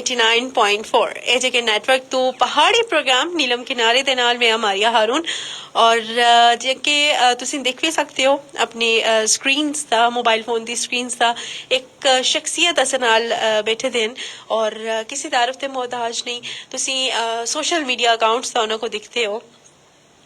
89.4 ਇਹ ਜੇ ਨੈਟਵਰਕ ਤੋਂ ਪਹਾੜੀ ਪ੍ਰੋਗਰਾਮ ਨੀਲਮ ਕਿਨਾਰੇ ਦੇ ਨਾਲ ਮੈਂ ਮਾਰੀਆ ਹਾਰੂਨ ਔਰ ਜੇ ਕਿ ਤੁਸੀਂ ਦੇਖ ਵੀ ਸਕਦੇ ਹੋ ਆਪਣੀ ਸਕਰੀਨਸ ਦਾ ਮੋਬਾਈਲ ਫੋਨ ਦੀ ਸਕਰੀਨਸ ਦਾ ਇੱਕ ਸ਼ਖਸੀਅਤ ਅਸ ਨਾਲ ਬੈਠੇ ਦੇਨ ਔਰ ਕਿਸੇ ਤਾਰਫ ਤੇ ਮੁਹਤਾਜ ਨਹੀਂ ਤੁਸੀਂ ਸੋਸ਼ਲ ਮੀਡੀਆ ਅਕਾਊਂਟਸ ਦਾ ਉਹਨਾਂ ਕੋ ਦਿਖਤੇ ਹੋ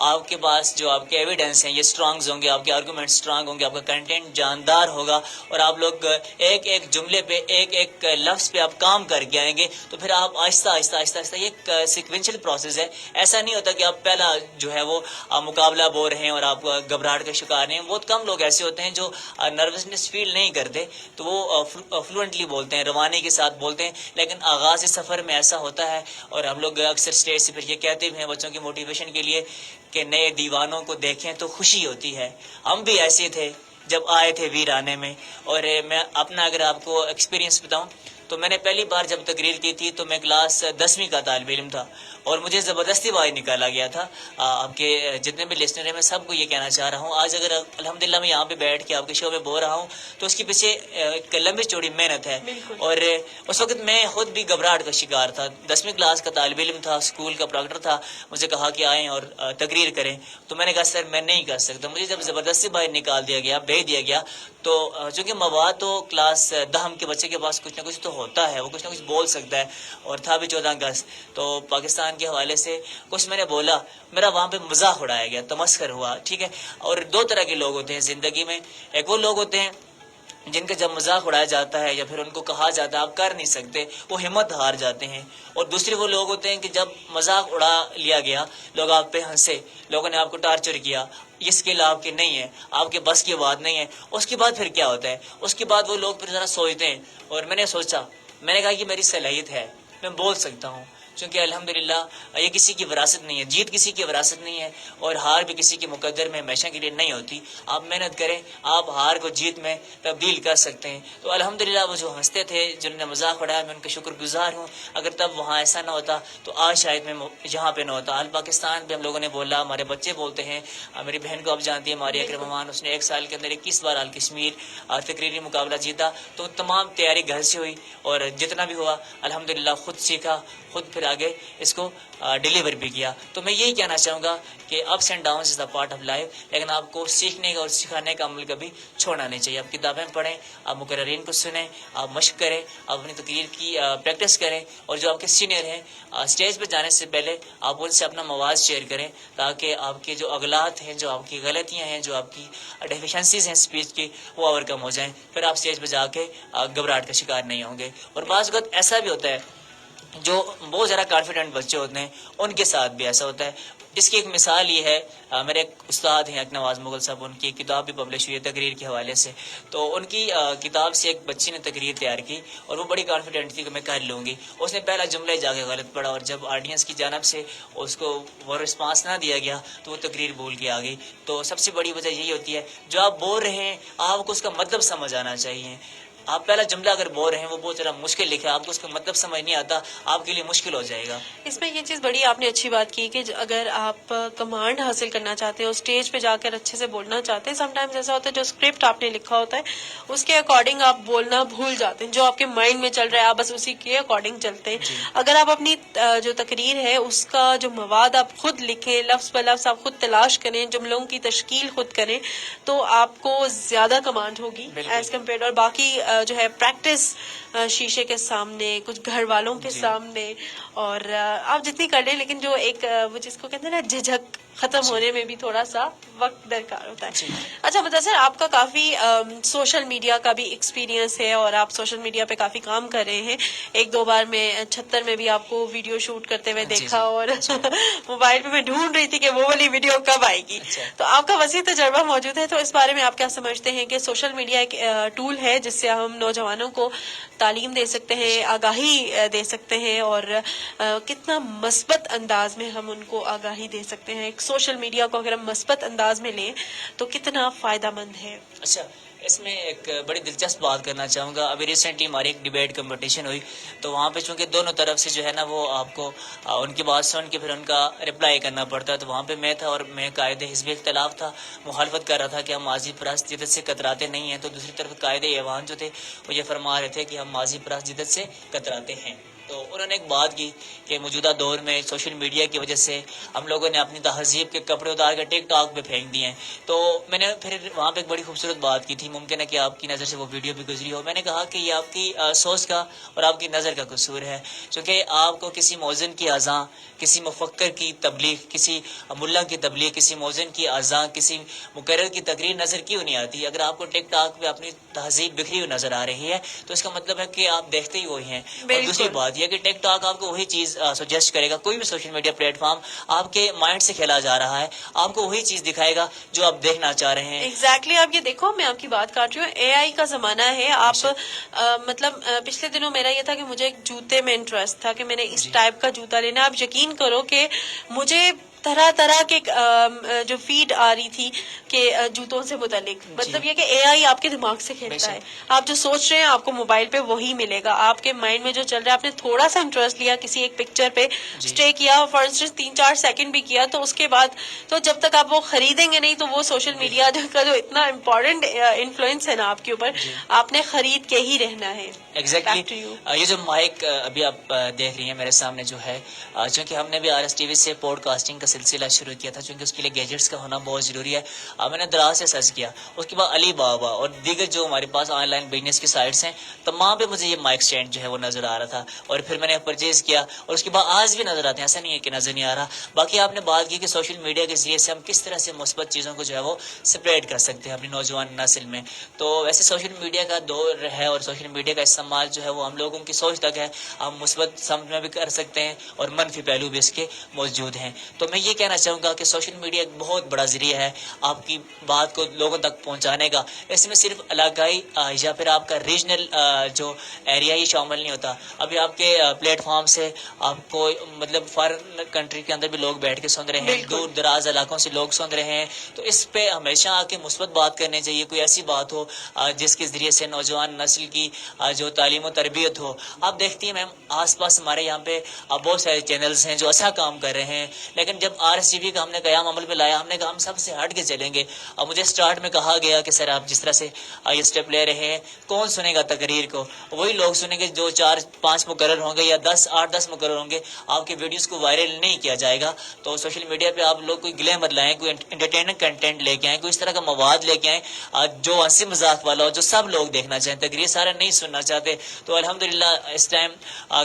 آپ کے پاس جو آپ کے ایویڈنس ہیں یہ اسٹرانگز ہوں گے, آپ کے آرگومنٹ اسٹرانگ ہوں گے, آپ کا کنٹینٹ جاندار ہوگا, اور آپ لوگ ایک ایک جملے پہ ایک ایک لفظ پہ آپ کام کر کے آئیں گے, تو پھر آپ آہستہ آہستہ آہستہ آہستہ یہ ایک سیکوینشل پروسیس ہے. ایسا نہیں ہوتا کہ آپ پہلا جو ہے وہ مقابلہ بول رہے ہیں اور آپ گھبراہٹ کا شکار ہیں. بہت کم لوگ ایسے ہوتے ہیں جو نروسنس فیل نہیں کرتے تو وہ فلوئنٹلی بولتے ہیں, روانی کے ساتھ بولتے ہیں, لیکن آغاز سفر میں ایسا ہوتا ہے. اور ہم لوگ اکثر اسٹیج سے پھر یہ کہتے بھی ہیں بچوں کی موٹیویشن کے لیے کہ نئے دیوانوں کو دیکھیں تو خوشی ہوتی ہے. ہم بھی ایسے تھے جب آئے تھے ویرانے میں. اور میں اپنا اگر آپ کو ایکسپیرینس بتاؤں تو میں نے پہلی بار جب تقریر کی تھی تو میں کلاس 10ویں کا طالب علم تھا, اور مجھے زبردستی باہر نکالا گیا تھا. آپ کے جتنے بھی لسنر ہیں میں سب کو یہ کہنا چاہ رہا ہوں, آج اگر الحمدللہ میں یہاں پہ بیٹھ کے آپ کے شو میں بول رہا ہوں تو اس کے پیچھے ایک لمبی چوڑی محنت ہے. اور اس وقت میں خود بھی گھبراہٹ کا شکار تھا, 10ویں کلاس کا طالب علم تھا, اسکول کا پروکٹر تھا, مجھے کہا کہ آئیں اور تقریر کریں. تو میں نے کہا سر میں نہیں کر سکتا. مجھے جب زبردستی باہر نکال دیا گیا, بھیج دیا گیا, تو چونکہ مواد تو کلاس 10 کے بچے کے پاس کچھ نہ کچھ تو ہوتا ہے, وہ کچھ نہ کچھ بول سکتا ہے, اور تھا بھی 14 گز. تو پاکستان کے حوالے سے کچھ میں نے بولا, میرا وہاں پہ مذاق اڑایا گیا, تمسخر ہوا, ٹھیک ہے. اور دو طرح کے لوگ ہوتے ہیں زندگی میں, ایک وہ لوگ ہوتے ہیں جن کا جب مذاق اڑایا جاتا ہے یا پھر ان کو کہا جاتا ہے آپ کر نہیں سکتے, وہ ہمت ہار جاتے ہیں. اور دوسرے وہ لوگ ہوتے ہیں کہ جب مذاق اڑا لیا گیا, لوگ آپ پہ ہنسے, لوگوں نے آپ کو ٹارچر کیا, یہ اسکل آپ کی نہیں ہے, آپ کے بس کی بات نہیں ہے. اس کے بعد پھر کیا ہوتا ہے, اس کے بعد وہ لوگ پھر ذرا سوچتے ہیں. اور میں نے سوچا, میں نے کہا کہ میری صلاحیت ہے, میں بول سکتا ہوں, چونکہ الحمدللہ یہ کسی کی وراثت نہیں ہے, جیت کسی کی وراثت نہیں ہے, اور ہار بھی کسی کے مقدر میں ہمیشہ کے لیے نہیں ہوتی. آپ محنت کریں, آپ ہار کو جیت میں تبدیل کر سکتے ہیں. تو الحمدللہ وہ جو ہنستے تھے, جنہوں نے مذاق اڑایا, میں ان کا شکر گزار ہوں. اگر تب وہاں ایسا نہ ہوتا تو آج شاید میں یہاں پہ نہ ہوتا. آل پاکستان بھی ہم لوگوں نے بولا, ہمارے بچے بولتے ہیں, میری بہن کو آپ جانتی ہیں ماریا اکرم امان, اس نے 1 سال کے اندر 21 بار آل کشمیر تقریری مقابلہ جیتا. تو تمام تیاری گھر سے ہوئی, اور جتنا بھی ہوا الحمدللہ خود سیکھا, خود پھر آگے اس کو ڈیلیور بھی کیا. تو میں یہی کہنا چاہوں گا کہ ups and Downs is the part of life, لیکن آپ کو سیکھنے کا اور سکھانے کا عمل کبھی چھوڑنا نہیں چاہیے. آپ کتابیں پڑھیں, آپ مقررین کو سنیں, آپ مشق کریں, آپ اپنی تقریر کی پریکٹس کریں, اور جو آپ کے سینئر ہیں اسٹیج پہ جانے سے پہلے آپ ان سے اپنا مواد شیئر کریں, تاکہ آپ کے جو اغلاط ہیں, جو آپ کی غلطیاں ہیں, جو آپ کی ڈیفیشنسیز ہیں اسپیچ کی, وہ اوور کم ہو جائیں. پھر آپ اسٹیج پہ جا کے گھبراہٹ کا شکار نہیں ہوں گے. اور بعض وقت ایسا بھی ہوتا ہے جو بہت زیادہ کانفیڈنٹ بچے ہوتے ہیں, ان کے ساتھ بھی ایسا ہوتا ہے. اس کی ایک مثال یہ ہے, میرے ایک استاد ہیں نواز مغل صاحب, ان کی کتاب بھی پبلش ہوئی ہے تقریر کے حوالے سے. تو ان کی کتاب سے ایک بچی نے تقریر تیار کی, اور وہ بڑی کانفیڈنٹ تھی کہ میں کر لوں گی. اس نے پہلا جملہ جا کے غلط پڑھا, اور جب آڈینس کی جانب سے اس کو وہ رسپانس نہ دیا گیا تو وہ تقریر بھول کے آ گئی. تو سب سے بڑی وجہ یہی ہوتی ہے, جو آپ بول رہے ہیں آپ کو اس کا مطلب سمجھ آنا چاہیے. آپ پہلا جملہ اگر بول رہے ہیں وہ بہت ذرا مشکل لکھا ہے, آپ کو اس کا مطلب سمجھ نہیں آتا, آپ کے لیے مشکل ہو جائے گا. اس میں یہ چیز بڑی آپ نے اچھی بات کی کہ اگر آپ کمانڈ حاصل کرنا چاہتے ہیں اور اسٹیج پہ جا کر اچھے سے بولنا چاہتے ہیں, سم ٹائمز ایسا ہوتا ہے جو اسکرپٹ آپ نے لکھا ہوتا ہے اس کے اکارڈنگ آپ بولنا بھول جاتے ہیں, جو آپ کے مائنڈ میں چل رہا ہے آپ بس اسی کے اکارڈنگ چلتے ہیں. اگر آپ اپنی جو تقریر ہے اس کا جو مواد آپ خود لکھیں, لفظ بہ لفظ آپ خود تلاش کریں, جملوں کی تشکیل خود کریں, تو آپ کو زیادہ کمانڈ ہوگی ایز کمپیئر. اور باقی جو ہے پریکٹس شیشے کے سامنے, کچھ گھر والوں کے سامنے, اور آپ جتنی کر لیں, لیکن جو ایک وہ جس کو کہتے ہیں نا جھجھک, ختم ہونے میں بھی تھوڑا سا وقت درکار ہوتا ہے. اچھا مدثر, آپ کا کافی سوشل میڈیا کا بھی ایکسپیرینس ہے, اور آپ سوشل میڈیا پہ کافی کام کر رہے ہیں. 1-2 بار میں 76 میں بھی آپ کو ویڈیو شوٹ کرتے ہوئے دیکھا, اور موبائل پہ میں ڈھونڈ رہی تھی کہ وہ والی ویڈیو کب آئے گی. تو آپ کا وسیع تجربہ موجود ہے, تو اس بارے میں آپ کیا سمجھتے ہیں کہ سوشل میڈیا ایک ٹول ہے جس سے ہم نوجوانوں کو تعلیم دے سکتے ہیں, آگاہی دے سکتے ہیں, اور کتنا مثبت انداز میں ہم ان کو آگاہی دے سکتے ہیں؟ ایک سوشل میڈیا کو اگر ہم مثبت انداز میں لیں تو کتنا فائدہ مند ہے؟ اچھا, اس میں ایک بڑی دلچسپ بات کرنا چاہوں گا. ابھی ریسنٹلی ہماری ایک ڈیبیٹ کمپٹیشن ہوئی, تو وہاں پہ چونکہ دونوں طرف سے جو ہے نا وہ آپ کو ان کی بات سن کے پھر ان کا رپلائی کرنا پڑتا ہے. تو وہاں پہ میں تھا, اور میں قائد حزب اختلاف تھا, مخالفت کر رہا تھا کہ ہم ماضی پرست جدت سے کتراتے نہیں ہیں. تو دوسری طرف قائد ایوان جو تھے وہ یہ فرما رہے تھے کہ ہم ماضی پرست جدت سے کتراتے ہیں. تو انہوں نے ایک بات کی کہ موجودہ دور میں سوشل میڈیا کی وجہ سے ہم لوگوں نے اپنی تہذیب کے کپڑے اتار کے ٹک ٹاک پہ پھینک دیے ہیں. تو میں نے پھر وہاں پہ ایک بڑی خوبصورت بات کی تھی, ممکن ہے کہ آپ کی نظر سے وہ ویڈیو بھی گزری ہو. میں نے کہا کہ یہ آپ کی سوچ کا اور آپ کی نظر کا قصور ہے, کیونکہ آپ کو کسی موزن کی اذان, کسی مفکر کی تبلیغ, کسی ملا کی تبلیغ, کسی موزن کی اذان, کسی مقرر کی تقریر نظر کیوں نہیں آتی؟ اگر آپ کو ٹک ٹاک پہ اپنی تہذیب بکھری ہوئی نظر آ رہی ہے تو اس کا مطلب ہے کہ آپ دیکھتے ہی وہی ہیں. اور دوسری بات یہ کہ ٹک ٹاک آپ کو وہی چیز سجیسٹ کرے گا, کوئی بھی سوشل میڈیا پلیٹ فارم آپ کے مائنڈ سے کھیلا جا رہا ہے, آپ کو وہی چیز دکھائے گا جو آپ دیکھنا چاہ رہے ہیں. ایگزیکٹلی آپ یہ دیکھو, میں آپ کی بات کاٹ رہی ہوں, اے آئی کا زمانہ ہے. آپ مطلب پچھلے دنوں میرا یہ تھا کہ مجھے ایک جوتے میں انٹرسٹ تھا کہ میں نے اس ٹائپ کا جوتا لینا. آپ یقین کرو کہ مجھے طرح طرح کے جو فیڈ آ رہی تھی کہ جوتوں سے متعلق, مطلب یہ کہ اے آئی آپ کے دماغ سے کھیلتا ہے. آپ جو سوچ رہے ہیں آپ کو موبائل پہ وہی ملے گا. آپ کے مائنڈ میں جو چل رہا ہے, آپ نے تھوڑا سا انٹرسٹ لیا کسی ایک پکچر پہ, اسٹے کیا فار انسٹنس 3-4 سیکنڈ بھی کیا, تو اس کے بعد تو جب تک آپ وہ خریدیں گے نہیں تو وہ سوشل میڈیا کا جو اتنا امپورٹنٹ انفلوئنس ہے نا آپ کے اوپر, آپ نے خرید کے ہی رہنا ہے. ایگزیکٹلی. یہ جو مائک ابھی آپ دیکھ رہی ہیں میرے سامنے جو ہے, چونکہ ہم نے بھی آر ایس ٹی وی سے پوڈ کاسٹنگ کا سلسلہ شروع کیا تھا, چونکہ اس کے لیے گیجٹس کا ہونا بہت ضروری ہے. میں نے دراز سے سرچ کیا, اس کے بعد علی بابا اور دیگر جو ہمارے پاس آن لائن بزنس کی سائٹس ہیں تمام پہ مجھے یہ مائک اسٹینڈ جو ہے وہ نظر آ رہا تھا, اور پھر میں نے پرچیز کیا, اور اس کے بعد آج بھی نظر آتے ہیں, ایسا نہیں ہے کہ نظر نہیں آ رہا. باقی آپ نے بات کی کہ سوشل میڈیا کے ذریعے سے ہم کس طرح سے مثبت چیزوں کو جو ہے وہ سپریڈ کر سکتے ہیں اپنی نوجوان نسل میں. تو ویسے سوشل میڈیا کا دور ہے اور سوشل میڈیا کا استعمال جو ہے وہ ہم لوگوں کی سوچ تک ہے. ہم مثبت سمت میں بھی کر سکتے ہیں اور منفی پہلو بھی اس کے موجود ہیں. تو میں یہ کہنا چاہوں گا کہ سوشل میڈیا ایک بہت بڑا ذریعہ ہے آپ کی بات کو لوگوں تک پہنچانے کا. اس میں صرف علاقائی یا پھر آپ کا ریجنل جو ایریا ہی شامل نہیں ہوتا. ابھی آپ کے پلیٹ فارم سے آپ کو مطلب فارن کنٹری کے اندر بھی لوگ بیٹھ کے سن رہے ہیں, دور دراز علاقوں سے لوگ سن رہے ہیں. تو اس پہ ہمیشہ آ کے مثبت بات کرنی چاہیے, کوئی ایسی بات ہو جس کے ذریعے سے نوجوان نسل کی جو تعلیم و تربیت ہو. آپ دیکھتی ہیں میم آس پاس ہمارے یہاں پہ بہت سارے چینلز ہیں جو اچھا کام کر رہے ہیں, لیکن جب آر ایس ٹی وی کا ہم نے قیام عمل میں لایا, ہم نے کہا ہم سب سے ہٹ کے چلیں گے. اور مجھے سٹارٹ میں کہا گیا کہ سر آپ جس طرح سے یہ اسٹیپ لے رہے ہیں کون سنے گا تقریر کو؟ وہی لوگ سنیں گے جو 4-5 مقرر ہوں گے یا 8-10 مقرر ہوں گے. آپ کے ویڈیوز کو وائرل نہیں کیا جائے گا. تو سوشل میڈیا پہ آپ لوگ کوئی گلیمر لائیں, کوئی انٹرٹیننگ کنٹینٹ لے کے آئیں, کوئی اس طرح کا مواد لے کے آئیں جو ہنسی مذاق والا ہو, جو سب لوگ دیکھنا چاہیں. تقریر سارا نہیں سننا چاہتے. تو الحمدللہ اس ٹائم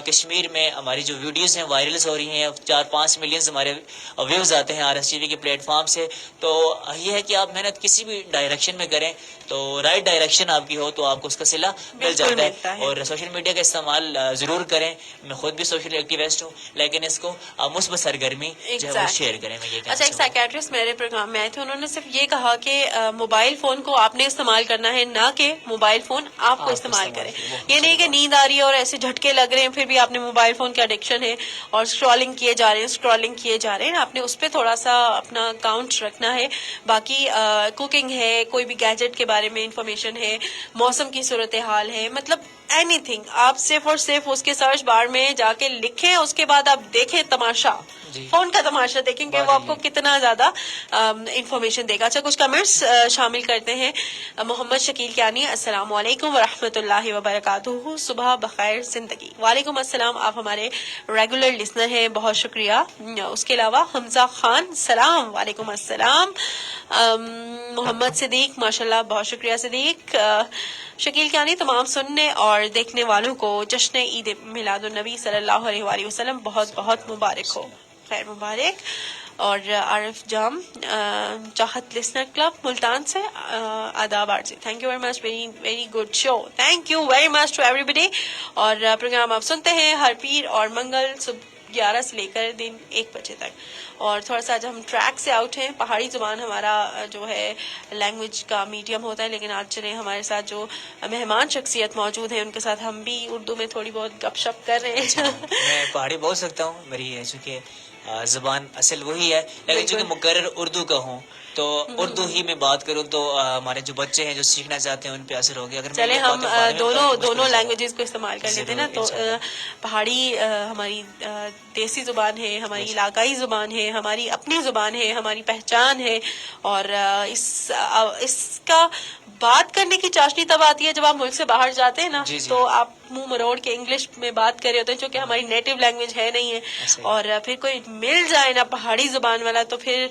کشمیر میں ہماری جو ویڈیوز ہیں وائرلز ہو رہی ہیں, 4-5 ملین ہمارے ویوز آتے ہیں آر ایس ٹی وی کے پلیٹ فارم سے. تو یہ ہے کہ آپ محنت کسی بھی ڈائریکشن میں کریں تو رائٹ ڈائریکشن آپ کی ہو تو آپ کو اس کا صلہ مل جاتا ہے. اور سوشل میڈیا کا استعمال ضرور کریں. میں خود بھی سوشل ایکٹیوسٹ ہوں, لیکن اس کو مثبت سرگرمی جو ہے وہ شیئر کریں. میں یہ اچھا, ایک سائیکیٹرسٹ میرے پروگرام میں آئے تھے, انہوں نے صرف یہ کہا کہ موبائل فون کو آپ نے استعمال کرنا ہے, نہ کہ موبائل فون آپ کو استعمال کریں. یہ نہیں کہ نیند آ رہی ہے اور ایسے جھٹکے لگ رہے ہیں پھر بھی آپ نے موبائل فون کا ایڈکشن ہے اور اسکرولنگ کیے جا رہے ہیں. آپ نے اس پہ تھوڑا سا اپنا کاؤنٹ رکھنا ہے. باقی کوکنگ ہے, کوئی بھی گیجٹ کے بارے میں انفارمیشن ہے, موسم کی صورتحال ہے, مطلب اینی تھنگ, آپ صرف اور صرف اس کے سرچ بار میں جا کے لکھیں, اس کے بعد آپ دیکھیں تماشا, فون کا تماشا دیکھیں کہ وہ آپ کو کتنا زیادہ انفارمیشن دے گا. اچھا, کچھ کمنٹس شامل کرتے ہیں. محمد شکیل کیانی, السلام علیکم ورحمۃ اللہ وبرکاتہ, صبح بخیر زندگی. وعلیکم السلام, آپ ہمارے ریگولر لسنر ہیں, بہت شکریہ. اس کے علاوہ حمزہ خان, سلام, وعلیکم السلام. محمد صدیق, ماشاءاللہ, بہت شکریہ صدیق. شکیل کیانی, تمام سننے اور دیکھنے والوں کو جشن عید میلاد النبی صلی اللہ علیہ وآلہ وسلم بہت بہت مبارک ہو. خیر مبارک. اور عارف جام, چاہت لسنر کلب ملتان سے, آداب آرزی, thank you very much, very good show, thank you very much to ایوری بڈی. اور پروگرام آپ سنتے ہیں ہر پیر اور منگل صبح 11 سے لے کر دن 1 بجے تک. اور تھوڑا سا آج ہم ٹریک سے آؤٹ ہیں. پہاڑی زبان ہمارا جو ہے لینگویج کا میڈیم ہوتا ہے, لیکن آج چلیں ہمارے ساتھ جو مہمان شخصیت موجود ہیں ان کے ساتھ ہم بھی اردو میں تھوڑی بہت گپ شپ کر رہے ہیں. میں پہاڑی بول سکتا ہوں, میری ہے چونکہ زبان اصل وہی ہے, لیکن چونکہ مقرر اردو کا ہوں تو اردو ہی میں بات کروں تو ہمارے جو بچے ہیں جو سیکھنا چاہتے ہیں ان پہ اثر ہوگی. اگر چلے ہم دونوں لینگویجز کو استعمال کر لیتے ہیں نا. تو پہاڑی ہماری دیسی زبان ہے, ہماری علاقائی زبان ہے, ہماری اپنی زبان ہے, ہماری پہچان ہے, اور اس کا بات کرنے کی چاشنی تب آتی ہے جب آپ ملک سے باہر جاتے ہیں نا, جی جی. تو آپ منہ مروڑ کے انگلش میں بات کر رہے ہوتے ہیں, چونکہ ہماری نیٹو لینگویج ہے نہیں ہے, اور پھر کوئی مل جائے نا پہاڑی زبان والا تو پھر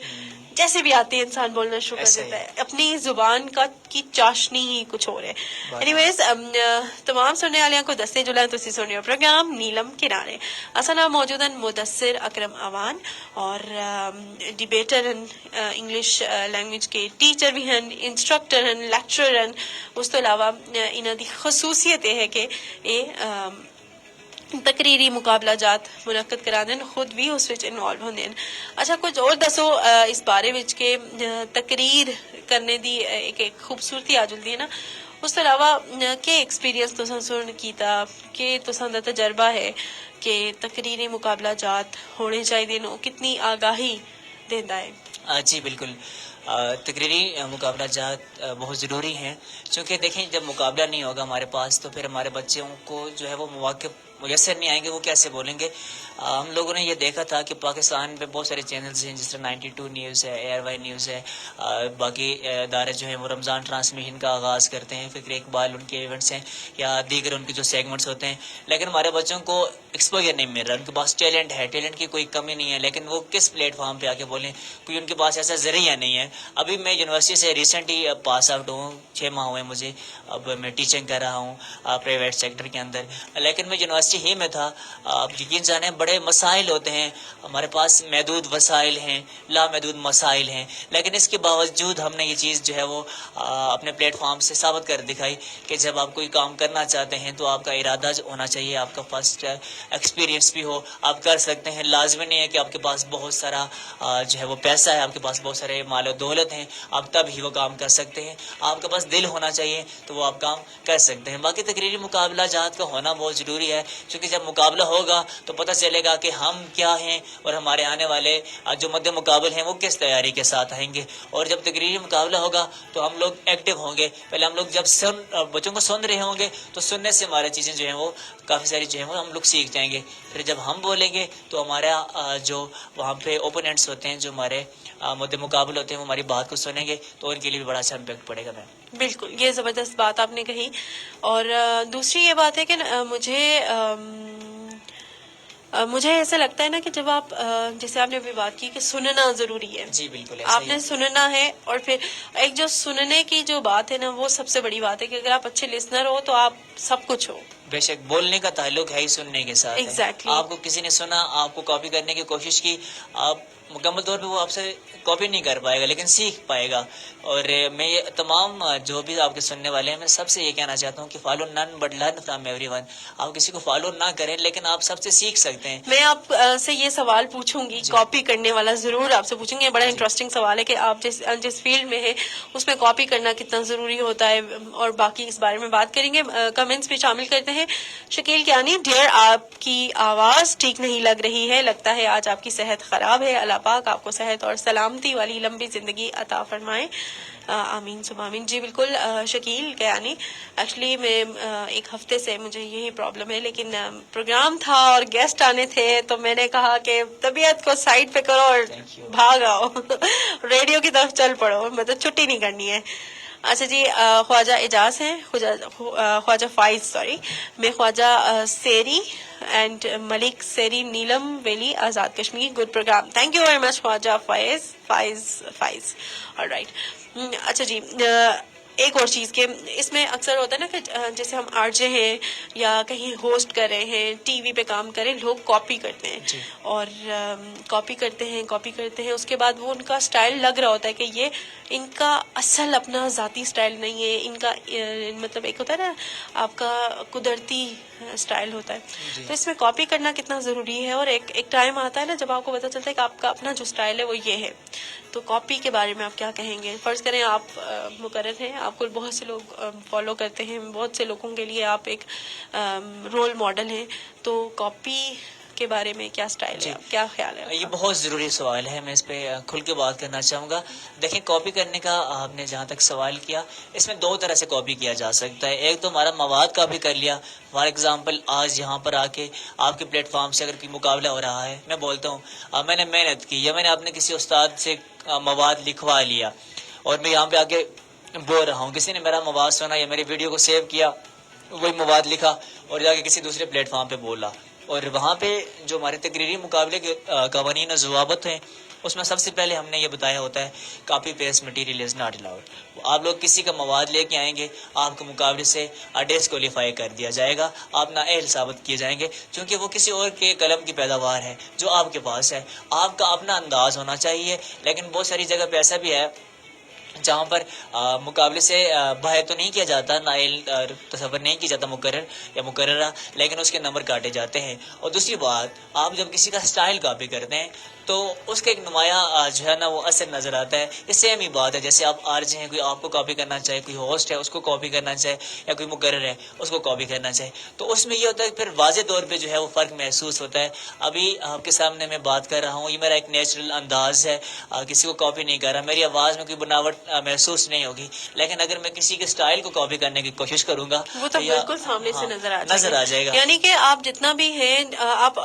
جیسے بھی آتی ہے انسان بولنا شروع کر دیتا ہے. اپنی زبان کی چاشنی ہی کچھ اور ہے. اینی ویز تمام سننے والوں کو دستے جولائی تسی سن رہے ہو پروگرام نیلم کنارے. اصل نام موجود ہیں مدثر اکرم اوان, اور ڈیبیٹر ہیں, انگلش لینگویج کے ٹیچر بھی ہیں, انسٹرکٹر ہیں, لیکچرر ہیں. اس تو علاوہ انہوں کی خصوصیت یہ ہے کہ یہ تقریری مقابلہ جات منعقد کرا دیں, خود بھی اس وچ انوالو ہوندے ہیں. اچھا کچھ اور دسو اس بارے وچ کہ تقریر کرنے دی ایک خوبصورتی آ جلدی ہے نا, اس تو علاوہ کہ ایکسپیرینس تساں سن کیتا کہ تساں دا تجربہ ہے کہ تقریری مقابلہ جات ہونے چاہیے, نو کتنی آگاہی دیندا ہے؟ جی بالکل, تقریری مقابلہ جات بہت ضروری ہیں, چونکہ دیکھیں جب مقابلہ نہیں ہوگا ہمارے پاس تو پھر ہمارے بچوں کو جو ہے وہ مواقع میسر نہیں آئیں گے, وہ کیسے بولیں گے. ہم لوگوں نے یہ دیکھا تھا کہ پاکستان پہ بہت سارے چینلز ہیں, جس طرح 92 نیوز ہے, ایئر وائی نیوز ہے, باقی ادارے جو ہیں وہ رمضان ٹرانسمیشن کا آغاز کرتے ہیں, فکر اقبال ان کے ایونٹس ہیں, یا دیگر ان کے جو سیگمنٹس ہوتے ہیں. لیکن ہمارے بچوں کو ایکسپوجر نہیں مل رہا. ان کے پاس ٹیلنٹ ہے, ٹیلنٹ کی کوئی کمی نہیں ہے, لیکن وہ کس پلیٹ فارم پہ آ کے بولیں, کوئی ان کے پاس ایسا ذریعہ نہیں ہے. ابھی میں یونیورسٹی سے ریسنٹلی پاس آؤٹ ہوں, 6 ماہ ہوئے مجھے, اب میں ٹیچنگ کر رہا ہوں پرائیویٹ سیکٹر کے اندر. لیکن میں یونیورسٹی ہی میں تھا. آپ یقین جانیں بڑے مسائل ہوتے ہیں, ہمارے پاس محدود وسائل ہیں, لامحدود مسائل ہیں, لیکن اس کے باوجود ہم نے یہ چیز جو ہے وہ اپنے پلیٹ فارم سے ثابت کر دکھائی کہ جب آپ کوئی کام کرنا چاہتے ہیں تو آپ کا ارادہ ہونا چاہیے, آپ کا فرسٹ ایکسپیرینس بھی ہو, آپ کر سکتے ہیں. لازمی نہیں ہے کہ آپ کے پاس بہت سارا جو ہے وہ پیسہ ہے, آپ کے پاس بہت سارے مال و دولت ہیں, آپ تب ہی وہ کام کر سکتے ہیں. آپ کے پاس دل ہونا چاہیے تو وہ آپ کام کر سکتے ہیں. باقی تقریری مقابلہ جات کا ہونا بہت ضروری ہے, کیونکہ جب مقابلہ ہوگا تو پتہ چلے گا کہ ہم کیا ہیں اور ہمارے آنے والے جو مد مقابل ہیں وہ کس تیاری کے ساتھ آئیں گے. اور جب تقریری مقابلہ ہوگا تو ہم لوگ ایکٹیو ہوں گے. پہلے ہم لوگ جب بچوں کو سن رہے ہوں گے تو سننے سے ہماری چیزیں جو ہیں وہ کافی ساری جو ہیں وہ ہم لوگ سیکھ جائیں گے. پھر جب ہم بولیں گے تو ہمارا جو وہاں پہ اوپوننٹس ہوتے ہیں, جو ہمارے مد مقابل ہوتے ہیں, وہ ہماری بات کو سنیں گے تو ان کے لیے بھی بڑا اچھا امپیکٹ پڑے گا. بالکل, یہ زبردست بات آپ نے کہی. اور دوسری یہ بات ہے کہ مجھے ایسا لگتا ہے نا کہ جب آپ جیسے آپ نے ابھی بات کی کہ سننا ضروری ہے. جی بالکل, آپ نے سننا ہے, اور پھر ایک جو سننے کی جو بات ہے نا وہ سب سے بڑی بات ہے کہ اگر آپ اچھے لسنر ہو تو آپ سب کچھ ہو. بے شک بولنے کا تعلق ہے ہی سننے کے ساتھ. Exactly. آپ کو کسی نے سنا, آپ کو کاپی کرنے کی کوشش کی, آپ مکمل طور پہ وہ آپ سے کاپی نہیں کر پائے گا لیکن سیکھ پائے گا. اور میں یہ تمام جو بھی آپ کے سننے والے ہیں, میں سب سے یہ کہنا چاہتا ہوں کہ فالو نن but learn from every one. آپ کسی کو فالو نہ کریں لیکن آپ سب سے سیکھ سکتے ہیں. میں آپ سے یہ سوال پوچھوں گی, کاپی کرنے والا ضرور آپ سے پوچھوں گی. یہ بڑا انٹرسٹنگ سوال ہے کہ آپ جس فیلڈ میں ہیں اس میں کاپی کرنا کتنا ضروری ہوتا ہے, اور باقی اس بارے میں بات کریں گے. کمنٹس بھی شامل کرتے ہیں. شکیل کیانی, ڈیئر آپ کی آواز ٹھیک نہیں لگ رہی ہے, لگتا ہے آج آپ کی صحت خراب ہے. اللہ پاک آپ کو صحت اور سلامتی والی لمبی زندگی عطا فرمائے, آمین ثم آمین. جی بالکل شکیل کیانی, ایکچولی میں ایک ہفتے سے مجھے یہی پرابلم ہے, لیکن پروگرام تھا اور گیسٹ آنے تھے تو میں نے کہا کہ طبیعت کو سائڈ پہ کرو اور بھاگ آؤ, ریڈیو کی طرف چل پڑو, مطلب چھٹی نہیں کرنی ہے. اچھا جی, خواجہ اعجاز ہیں, خواجہ فائز سوری, میں خواجہ سیری and Malik Siri, Neelum valley, Azad Kashmir. Good programme, thank you very much Khawaja Faiz. Alright. اچھا جی, ایک اور چیز کہ اس میں اکثر ہوتا ہے نا کہ جیسے ہم آر جے ہیں یا کہیں ہوسٹ کر رہے ہیں, ٹی وی پہ کام کریں, لوگ کاپی کرتے ہیں اور کاپی کرتے ہیں اس کے بعد وہ ان کا سٹائل لگ رہا ہوتا ہے کہ یہ ان کا اصل اپنا ذاتی سٹائل نہیں ہے, ان کا مطلب ایک ہوتا ہے نا آپ کا قدرتی سٹائل ہوتا ہے. تو اس میں کاپی کرنا کتنا ضروری ہے, اور ایک ٹائم آتا ہے نا جب آپ کو پتہ چلتا ہے کہ آپ کا اپنا جو سٹائل ہے وہ یہ ہے. تو کاپی کے بارے میں آپ کیا کہیں گے؟ فرض کریں آپ مقرر ہیں, آپ کو بہت سے لوگ فالو کرتے ہیں, بہت سے لوگوں کے لیے آپ ایک رول ماڈل ہیں, تو کاپی کے بارے میں کیا سٹائل ہے, کیا خیال ہے؟ یہ بہت ضروری سوال ہے, میں اس پہ کھل کے بات کرنا چاہوں گا. دیکھیں کاپی کرنے کا آپ نے جہاں تک سوال کیا, اس میں 2 طرح سے کاپی کیا جا سکتا ہے. ایک تو ہمارا مواد کاپی کر لیا, فار ایگزامپل آج یہاں پر آ کے آپ کے پلیٹ فارم سے اگر کوئی مقابلہ ہو رہا ہے, میں بولتا ہوں میں نے محنت کی, یا میں نے اپنے کسی استاد سے مواد لکھوا لیا اور میں یہاں پہ آ کے بول رہا ہوں. کسی نے میرا مواد سنا یا میری ویڈیو کو سیو کیا, وہی مواد لکھا اور جا کے کسی دوسرے پلیٹ فارم پہ بولا, اور وہاں پہ جو ہمارے تقریری مقابلے کے قوانین و ضوابط ہیں اس میں سب سے پہلے ہم نے یہ بتایا ہوتا ہے copy paste material is not allowed. آپ لوگ کسی کا مواد لے کے آئیں گے, آپ کو مقابلے سے ڈسکوالیفائی کر دیا جائے گا, آپ نااہل ثابت کیے جائیں گے, کیونکہ وہ کسی اور کے قلم کی پیداوار ہے جو آپ کے پاس ہے. آپ کا اپنا انداز ہونا چاہیے. لیکن بہت ساری جگہ پہ ایسا بھی ہے جہاں پر مقابلے سے باہر تو نہیں کیا جاتا, نائل تصور نہیں کیا جاتا مقرر یا مقررہ, لیکن اس کے نمبر کاٹے جاتے ہیں. اور دوسری بات, آپ جب کسی کا سٹائل کاپی کرتے ہیں تو اس کا ایک نمایاں جو ہے نا وہ اثر نظر آتا ہے. یہ سیم ہی بات ہے جیسے آپ آرجے ہیں, کوئی آپ کو کاپی کرنا چاہے, کوئی ہوسٹ ہے اس کو کاپی کرنا چاہے, یا کوئی مقرر ہے اس کو کاپی کرنا چاہے, تو اس میں یہ ہوتا ہے پھر واضح طور پہ جو ہے وہ فرق محسوس ہوتا ہے. ابھی آپ کے سامنے میں بات کر رہا ہوں, یہ میرا ایک نیچرل انداز ہے, کسی کو کاپی نہیں کر رہا, میری آواز میں کوئی بناوٹ محسوس نہیں ہوگی. لیکن اگر میں کسی کے سٹائل کو کاپی کرنے کی کوشش کروں گا وہ تو بالکل سامنے سے نظر آ جائے گا. یعنی کہ آپ جتنا بھی ہیں آپ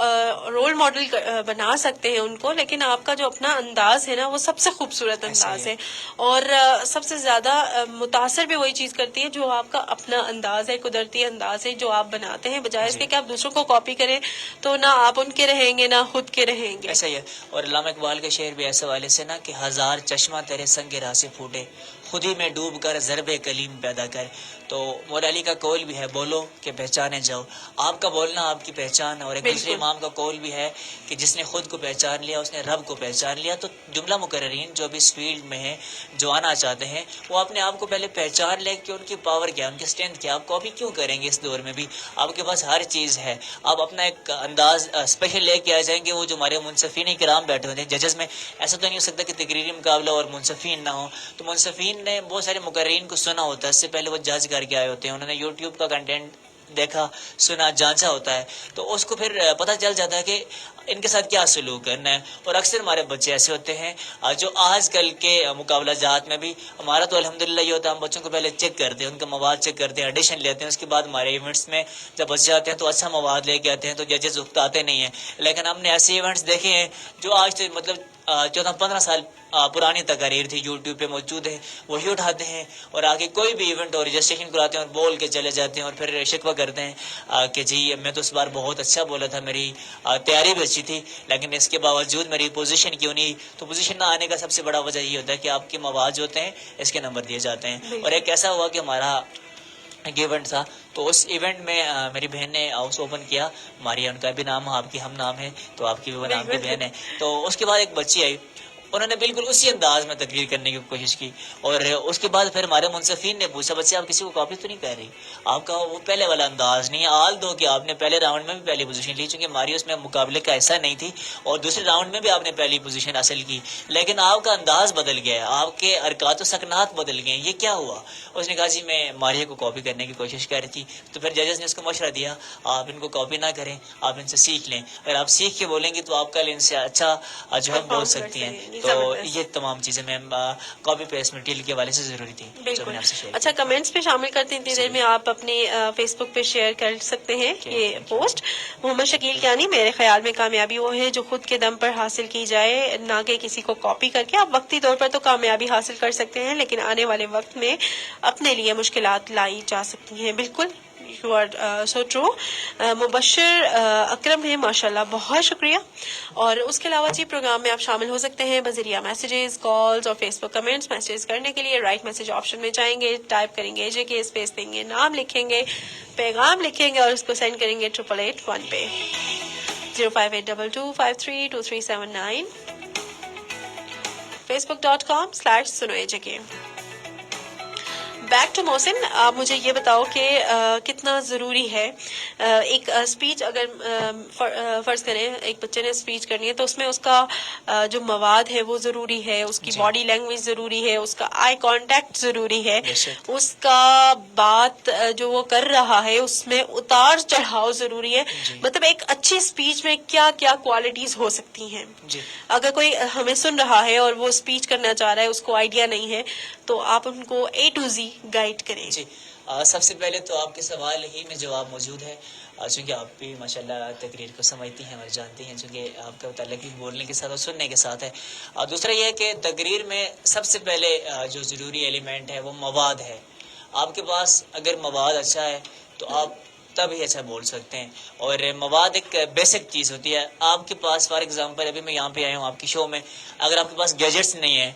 رول ماڈل بنا سکتے ہیں ان کو, لیکن آپ کا جو اپنا انداز ہے نا وہ سب سے خوبصورت انداز ہے, اور سب سے زیادہ متاثر بھی وہی چیز کرتی ہے جو آپ کا اپنا انداز ہے, قدرتی انداز ہے جو آپ بناتے ہیں, بجائے اس کے کہ آپ دوسروں کو کاپی کریں تو نہ آپ ان کے رہیں گے نہ خود کے رہیں گے. ایسا ہی ہے. اور علامہ اقبال کا شعر بھی ایسے والے سے نا کہ ہزار چشمہ تیرے سنگ راہ سے پھوٹے, خود ہی میں ڈوب کر ضرب کلیم پیدا کر. تو مولا علی کا قول بھی ہے بولو کہ پہچانے جاؤ. آپ کا بولنا آپ کی پہچان ہے. اور ایک دوسرے امام کا قول بھی ہے کہ جس نے خود کو پہچان لیا اس نے رب کو پہچان لیا. تو جملہ مقررین جو بھی اس فیلڈ میں ہیں, جو آنا چاہتے ہیں, وہ اپنے آپ کو پہلے پہچان لیں کہ ان کی پاور کیا, ان کی اسٹرینتھ کیا. آپ کاپی کیوں کریں گے؟ اس دور میں بھی آپ کے پاس ہر چیز ہے. آپ اپنا ایک انداز اسپیشل لے کے آ جائیں گے. وہ جو ہمارے منصفین کرام بیٹھے ہوتے ہیں ججز میں, ایسا تو نہیں ہو سکتا کہ تقریری مقابلہ اور منصفین نہ ہو. تو منصفین نے بہت سارے مقررین کو سنا ہوتا ہے, اس سے پہلے وہ جج کر کے آئے ہوتے ہیں, انہوں نے یوٹیوب کا کنٹینٹ دیکھا, سنا, جانچا ہوتا ہے, تو اس کو پھر پتہ چل جاتا ہے کہ ان کے ساتھ کیا سلوک کرنا ہے. اور اکثر ہمارے بچے ایسے ہوتے ہیں جو آج کل کے مقابلہ جات میں بھی, ہمارا تو الحمدللہ یہ ہوتا ہے ہم بچوں کو پہلے چیک کرتے ہیں, ان کا مواد چیک کرتے ہیں, ایڈیشن لیتے ہیں, اس کے بعد ہمارے ایونٹس میں جب بچے آتے ہیں تو اچھا مواد لے کے آتے ہیں, تو ججز اکتاتے نہیں ہیں. لیکن ہم نے ایسے ایونٹس دیکھے ہیں جو آج سے مطلب 14-15 سال پرانی تقاریر تھی, یوٹیوب پہ موجود ہے, وہی اٹھاتے ہیں اور آگے کوئی بھی ایونٹ اور رجسٹریشن کراتے ہیں اور بول کے چلے جاتے ہیں, اور پھر شکوہ کرتے ہیں کہ جی میں تو اس بار بہت اچھا بولا تھا, میری تیاری بھی اچھی تھی, لیکن اس کے باوجود میری پوزیشن کیوں نہیں. تو پوزیشن نہ آنے کا سب سے بڑا وجہ یہ ہوتا ہے کہ آپ کے مواد جو ہوتے ہیں اس کے نمبر دیے جاتے ہیں. اور ایک ایسا ہوا کہ ہمارا ایک ایونٹ تھا, تو اس ایونٹ میں میری بہن نے ہاؤس اوپن کیا, ماریا ان کا بھی نام ہے, آپ کی ہم نام ہے, تو آپ کی بھی وہ نام کی بہن ہے. تو اس کے بعد ایک بچی آئی, انہوں نے بالکل اسی انداز میں تقریر کرنے کی کوشش کی, اور اس کے بعد پھر ہمارے منصفین نے پوچھا بچے آپ کسی کو کاپی تو نہیں کر رہی, آپ کا وہ پہلے والا انداز نہیں ہے. آل دو کہ آپ نے پہلے راؤنڈ میں بھی پہلی پوزیشن لی, چونکہ ہماری اس میں مقابلے کا ایسا نہیں تھی, اور دوسرے راؤنڈ میں بھی آپ نے پہلی پوزیشن حاصل کی, لیکن آپ کا انداز بدل گیا, آپ کے حرکات و سکنات بدل گئے. یہ کیا ہوا؟ اس نے کہا جی میں ماریا کو کاپی کرنے کی کوشش کر رہی تھی. تو پھر ججز نے اس کو مشورہ دیا آپ ان کو کاپی نہ کریں, آپ ان سے سیکھ لیں. اگر آپ سیکھ کے بولیں گے تو آپ کل ان سے اچھا جو ہے بول سکتی ہیں. تو یہ تمام چیزیں میں کاپی پیسٹ مٹیریل کے حوالے سے ضروری تھی. بالکل. اچھا, کمنٹس پہ شامل کرتے ہیں, اتنی دیر میں آپ اپنے فیس بک پہ شیئر کر سکتے ہیں یہ پوسٹ. محمد شکیل کیانی, میرے خیال میں کامیابی وہ ہے جو خود کے دم پر حاصل کی جائے, نہ کہ کسی کو کاپی کر کے. آپ وقتی طور پر تو کامیابی حاصل کر سکتے ہیں, لیکن آنے والے وقت میں اپنے لیے مشکلات لائی جا سکتی ہیں. بالکل, یو آر سو ٹرو. مبشر اکرم ہے, ماشاءاللہ, بہت شکریہ. اور اس کے علاوہ جی پروگرام میں آپ شامل ہو سکتے ہیں بذریعہ میسیجز, کالز اور فیس بک کمنٹس. میسیج کرنے کے لیے رائٹ میسج آپشن میں جائیں گے, ٹائپ کریں گے JK اسپیس دیں گے, نام لکھیں گے, پیغام لکھیں گے اور اس کو سینڈ کریں گے 8881 پہ 0582253239. facebook.com/sunoejk. بیک ٹو محسن, آپ مجھے یہ بتاؤ کہ کتنا ضروری ہے ایک اسپیچ, اگر فرض کریں ایک بچے نے اسپیچ کرنی ہے تو اس میں اس کا جو مواد ہے وہ ضروری ہے, اس کی باڈی لینگویج ضروری ہے, اس کا آئی کانٹیکٹ ضروری ہے, اس کا بات جو وہ کر رہا ہے اس میں اتار چڑھاؤ ضروری ہے. مطلب ایک اچھی اسپیچ میں کیا کیا کوالٹیز ہو سکتی ہیں؟ اگر کوئی ہمیں سن رہا ہے اور وہ اسپیچ کرنا چاہ رہا ہے, اس کو آئیڈیا نہیں ہے, تو آپ ان کو A to Z گائیڈ کریں. جی, سب سے پہلے تو آپ کے سوال ہی میں جواب موجود ہے. چونکہ آپ بھی ماشاءاللہ تقریر کو سمجھتی ہیں اور جانتی ہیں، چونکہ آپ کا تعلق بھی بولنے کے ساتھ اور سننے کے ساتھ ہے. دوسرا یہ ہے کہ تقریر میں سب سے پہلے جو ضروری ایلیمنٹ ہے وہ مواد ہے. آپ کے پاس اگر مواد اچھا ہے تو آپ تب ہی اچھا بول سکتے ہیں. اور مواد ایک بیسک چیز ہوتی ہے. آپ کے پاس فار ایگزامپل ابھی میں یہاں پہ آیا ہوں آپ کی شو میں، اگر آپ کے پاس گیجٹس نہیں ہیں